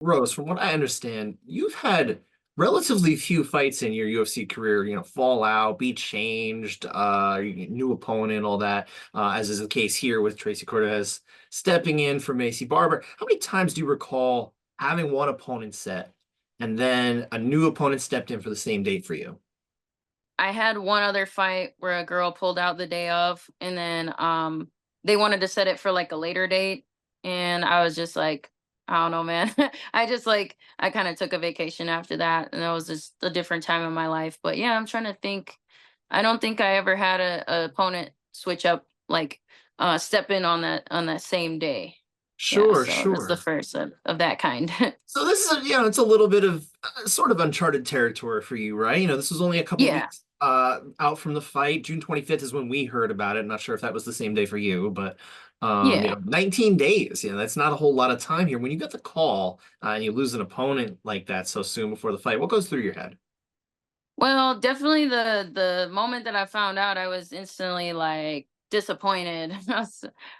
Rose, from what I understand, you've had relatively few fights in your UFC career, fall out, be changed, new opponent, all that, as is the case here with Tracy Cortez stepping in for Maycee Barber. How many times do you recall having one opponent set and then a new opponent stepped in for the same date for you? I had one other fight where a girl pulled out the day of, and then they wanted to set it for like a later date, and I was just like, I don't know, man. I kind of took a vacation after that, and that was just a different time in my life. But yeah, I'm trying to think. I don't think I ever had a opponent switch up, like step in on that same day. Yeah, Sure, so that's the sure. first of that kind. So this is it's a little bit of sort of uncharted territory for you, right? This was only a couple Yeah, weeks out from the fight. June 25th is when we heard about it. Not sure if that was the same day for you, but yeah. 19 days, that's not a whole lot of time here. When you get the call and you lose an opponent like that so soon before the fight, what goes through your head? Well, definitely the moment that I found out, I was instantly like disappointed.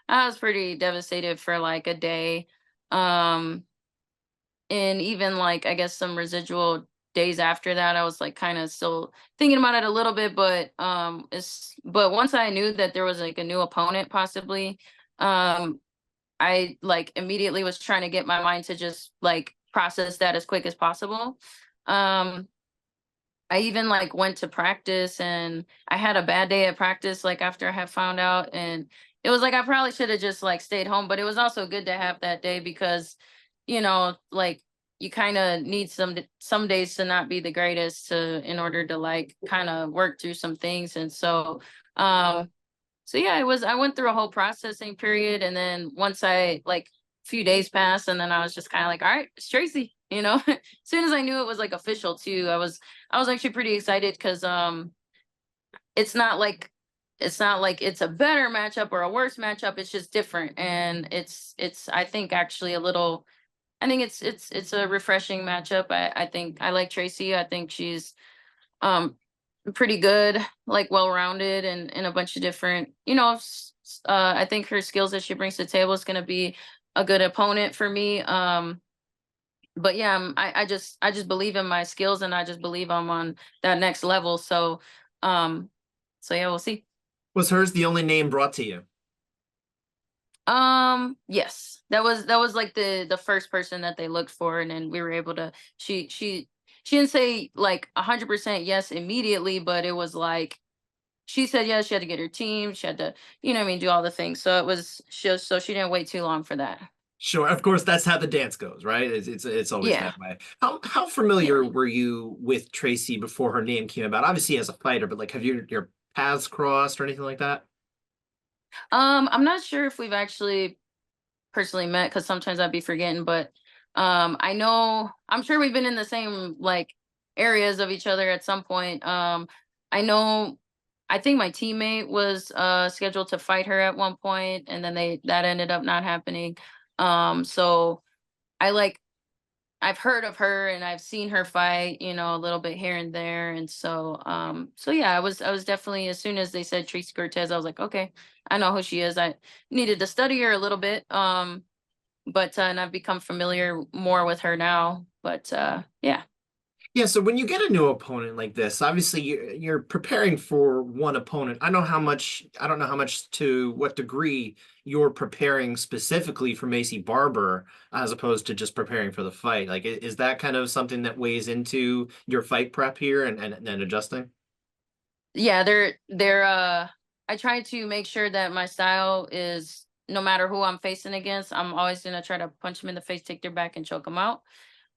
I was pretty devastated for like a day. Um and even like I guess some residual days after that, I was like kind of still thinking about it a little bit, but once I knew that there was like a new opponent possibly, um I like immediately was trying to get my mind to just like process that as quick as possible. Um I even like went to practice, and I had a bad day at practice like after I had found out, and it was like I probably should have just like stayed home, but it was also good to have that day because like you kind of need some days to not be the greatest to in order to like kind of work through some things. And um so yeah, I went through a whole processing period, and then once I like a few days passed, and then I was just kind of like, all right, it's Tracy, as soon as I knew it was like official too, I was actually pretty excited because it's not like it's a better matchup or a worse matchup. It's just different, and it's I think actually a little. I think it's a refreshing matchup. I think I like Tracy. I think she's um pretty good, like well-rounded and in a bunch of different, I think her skills that she brings to the table is going to be a good opponent for me. But yeah, I just believe in my skills, and I just believe I'm on that next level. Um so yeah, we'll see. Was hers the only name brought to you? Yes, that was like the first person that they looked for, and then we were able to. She didn't say like 100% yes immediately, but it was like she said yes. She had to get her team. She had to, what I mean, do all the things. So it was just so she didn't wait too long for that. Sure, of course, that's how the dance goes, right? It's always Yeah, that way. How yeah. familiar were you with Tracy before her name came about? Obviously, as a fighter, but like, have your paths crossed or anything like that? I'm not sure if we've actually personally met because sometimes I'd be forgetting, but I know I'm sure we've been in the same like areas of each other at some point. I know I think my teammate was scheduled to fight her at one point, and then they that ended up not happening. So I like I've heard of her and I've seen her fight, a little bit here and there. And so yeah, I was definitely, as soon as they said Tracy Cortez, I was like, okay, I know who she is. I needed to study her a little bit. But and I've become familiar more with her now. But yeah. Yeah, so when you get a new opponent like this, obviously you're preparing for one opponent. I don't know how much to what degree you're preparing specifically for Maycee Barber as opposed to just preparing for the fight. Like, is that kind of something that weighs into your fight prep here and adjusting? Yeah, they're I try to make sure that my style is no matter who I'm facing against, I'm always gonna try to punch them in the face, take their back, and choke them out.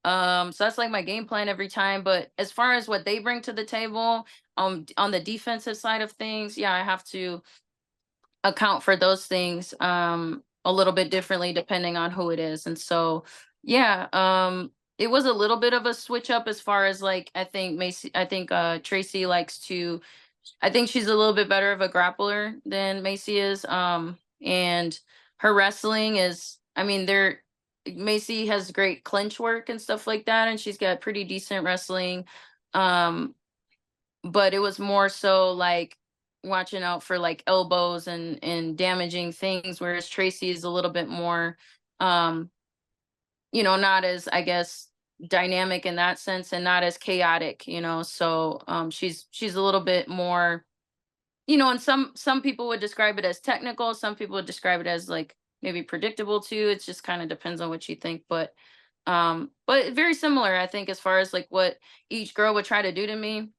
So that's like my game plan every time. But as far as what they bring to the table, on the defensive side of things, yeah, I have to account for those things a little bit differently depending on who it is. And so yeah, it was a little bit of a switch up as far as like I think Tracy likes to I think she's a little bit better of a grappler than Macy is. And her wrestling is, I mean, Macy has great clinch work and stuff like that, and she's got pretty decent wrestling. Um, but it was more so like watching out for like elbows and damaging things, whereas Tracy is a little bit more um not as, I guess, dynamic in that sense, and not as chaotic, so she's a little bit more, and some people would describe it as technical, some people would describe it as like maybe predictable too. It just kind of depends on what you think, but very similar, I think, as far as like what each girl would try to do to me.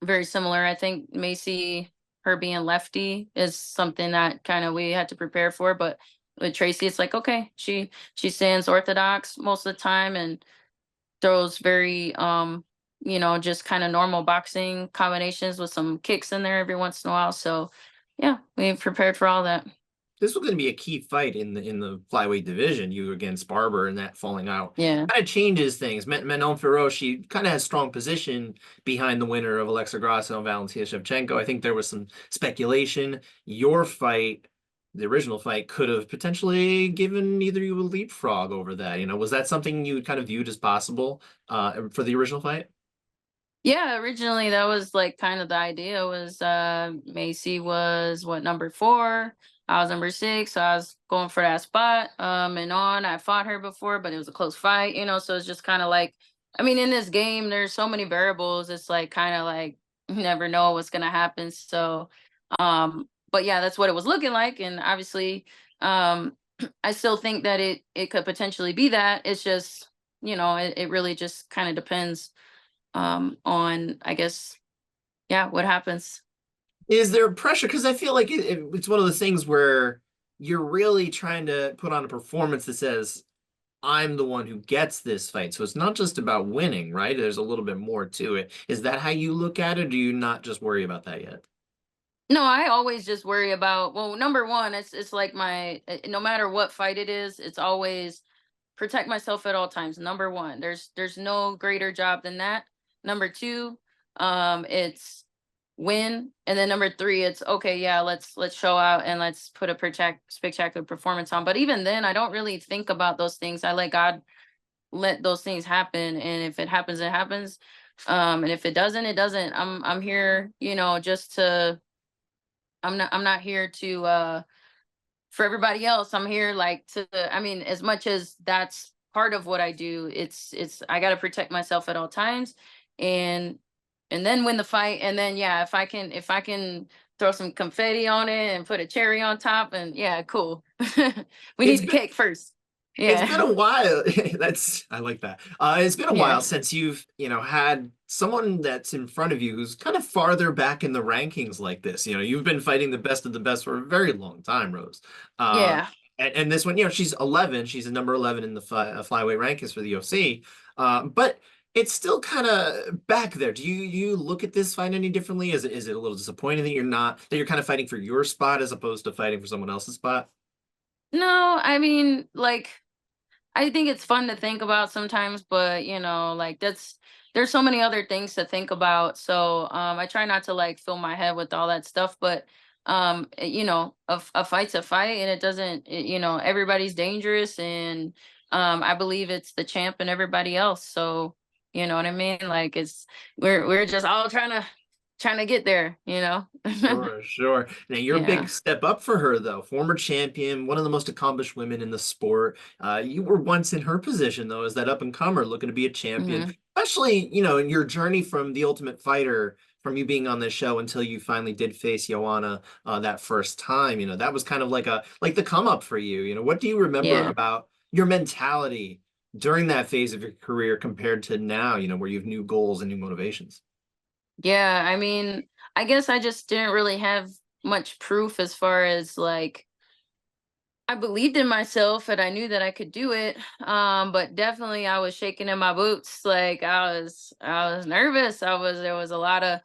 Very similar. I think Macy, her being lefty, is something that kind of we had to prepare for. But with Tracy, it's like, okay, she stands orthodox most of the time and throws very just kind of normal boxing combinations with some kicks in there every once in a while. So yeah, we prepared for all that. This was going to be a key fight in the flyweight division. You against Barber and that falling out Yeah. kind of changes things. Manon Fiorot, she kind of has strong position behind the winner of Alexa Grasso and Valentina Shevchenko. I think there was some speculation. Your fight, the original fight, could have potentially given either you a leapfrog over that. Was that something you kind of viewed as possible for the original fight? Yeah, originally that was like kind of the idea was Macy was what, number 4, I was number 6, so I was going for that spot. And on I fought her before, but it was a close fight, so it's just kind of like, I mean, in this game there's so many variables, it's like kind of like you never know what's gonna happen. So but yeah, that's what it was looking like. And obviously I still think that it could potentially be that. It's just, it really just kind of depends on, I guess, yeah, what happens. Is there pressure? Because I feel like it's one of those things where you're really trying to put on a performance that says, I'm the one who gets this fight. So it's not just about winning, right? There's a little bit more to it. Is that how you look at it? Or do you not just worry about that yet? No, I always just worry about, well, number one, it's like no matter what fight it is, it's always protect myself at all times. Number one, there's no greater job than that. Number two, it's win, and then number three, it's okay, yeah, let's show out and let's put a spectacular performance on. But even then, I don't really think about those things. I let God let those things happen, and if it happens, it happens. And if it doesn't, it doesn't. I'm here, just to. I'm not here to for everybody else. I'm here like to, I mean, as much as that's part of what I do, it's I got to protect myself at all times, and then win the fight. And then yeah, if I can throw some confetti on it and put a cherry on top, and yeah, cool. We It's need the been cake first. It's Yeah. been a while. I like that. It's been a Yeah. while since you've, had someone that's in front of you who's kind of farther back in the rankings like this. You've been fighting the best of the best for a very long time, Rose. Uh, Yeah. and this one, she's 11. She's a number 11 in the flyweight rankings for the UFC. But it's still kind of back there. Do you look at this fight any differently? Is it a little disappointing that you're kind of fighting for your spot as opposed to fighting for someone else's spot? No, I mean, like, I think it's fun to think about sometimes, but like there's so many other things to think about. So I try not to like fill my head with all that stuff, but a fight's a fight, and it doesn't everybody's dangerous, and I believe it's the champ and everybody else. So you know what I mean? Like we're just all trying to get there. Sure, sure. Now you're a big Yeah. step up for her, though. Former champion, one of the most accomplished women in the sport. You were once in her position, though, as that up and comer looking to be a champion. Hmm. Especially, in your journey from The Ultimate Fighter, from you being on this show until you finally did face Joanna that first time. That was kind of like the come up for you. What do you remember Yeah. about your mentality during that phase of your career compared to now? Where you have new goals and new motivations. Yeah, I mean, I guess I just didn't really have much proof as far as like I believed in myself and I knew that I could do it. But definitely I was shaking in my boots. Like I was nervous. There was a lot of,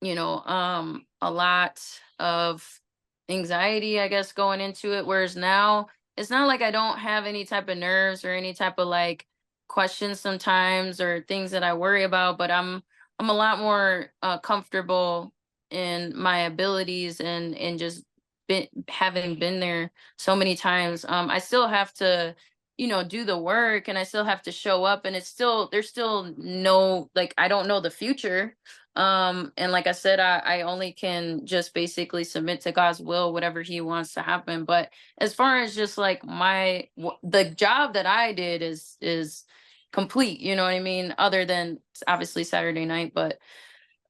a lot of anxiety, I guess, going into it. Whereas now it's not like I don't have any type of nerves or any type of like questions sometimes or things that I worry about, but I'm a lot more comfortable in my abilities and just having been there so many times. I still have to, do the work, and I still have to show up, and there's still no, like, I don't know the future. And like I said, I only can just basically submit to God's will, whatever He wants to happen. But as far as just like the job that I did is complete. You know what I mean? Other than obviously Saturday night, but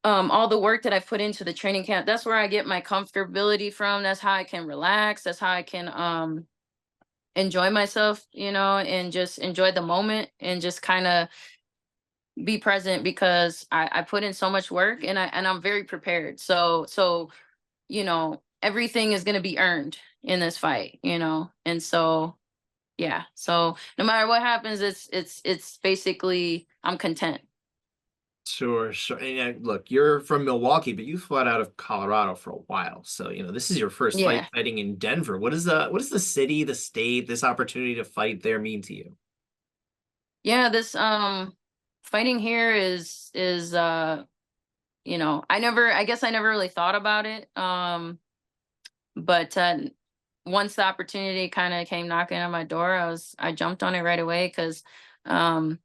all the work that I've put into the training camp, that's where I get my comfortability from. That's how I can relax. That's how I can enjoy myself, and just enjoy the moment and just kind of be present because I put in so much work and I'm very prepared. Everything is gonna be earned in this fight, And so yeah. So no matter what happens, it's basically I'm content. Sure, sure. And look, you're from Milwaukee, but you fought out of Colorado for a while. So, this is your first fight Yeah. fighting in Denver. What does the city, the state, this opportunity to fight there mean to you? Yeah, this fighting here is I guess I never really thought about it. But once the opportunity kind of came knocking on my door, I jumped on it right away because um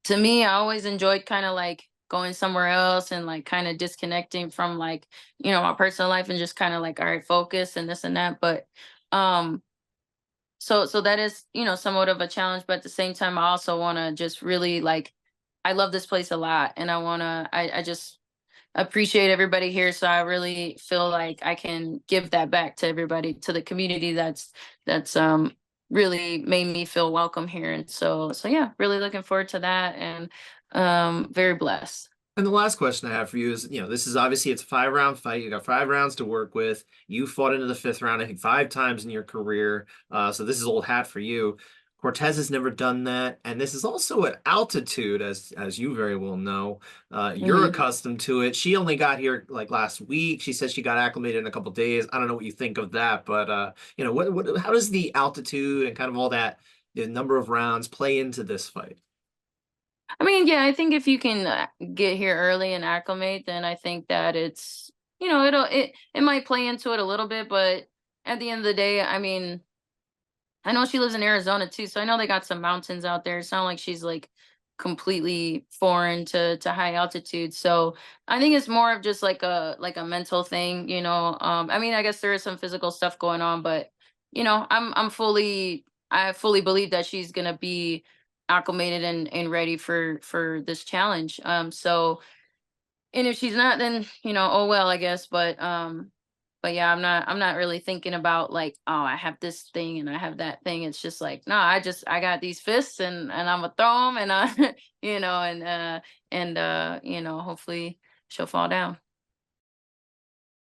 to me, I always enjoyed kind of like going somewhere else and like kind of disconnecting from like, my personal life and just kind of like, all right, focus and this and that. But um so that is, somewhat of a challenge, but at the same time I also want to just really like I love this place a lot and I just appreciate everybody here. So I really feel like I can give that back to everybody, to the community that's really made me feel welcome here. And so yeah, really looking forward to that and very blessed. And the last question I have for you is, this is obviously it's a 5 round fight. You got 5 rounds to work with. You fought into the fifth round, I think, 5 times in your career. So this is old hat for you. Cortez has never done that, and this is also at altitude, as you very well know. You're Mhm. accustomed to it. She only got here like last week. She said she got acclimated in a couple days. I don't know what you think of that, but how does the altitude and kind of all that, the number of rounds play into this fight? I mean, yeah, I think if you can get here early and acclimate, then I think that it might play into it a little bit, but at the end of the day, I mean, I know she lives in Arizona too, so I know they got some mountains out there. It's not like she's like completely foreign to high altitude. So I think it's more of just like a mental thing. I mean, I guess there is some physical stuff going on, but I fully believe that she's gonna be acclimated and ready for this challenge. And if she's not, then oh well, I guess. But yeah, I'm not really thinking about like, oh, I have this thing and I have that thing. It's just like, no, I got these fists and I'm gonna throw them and hopefully she'll fall down.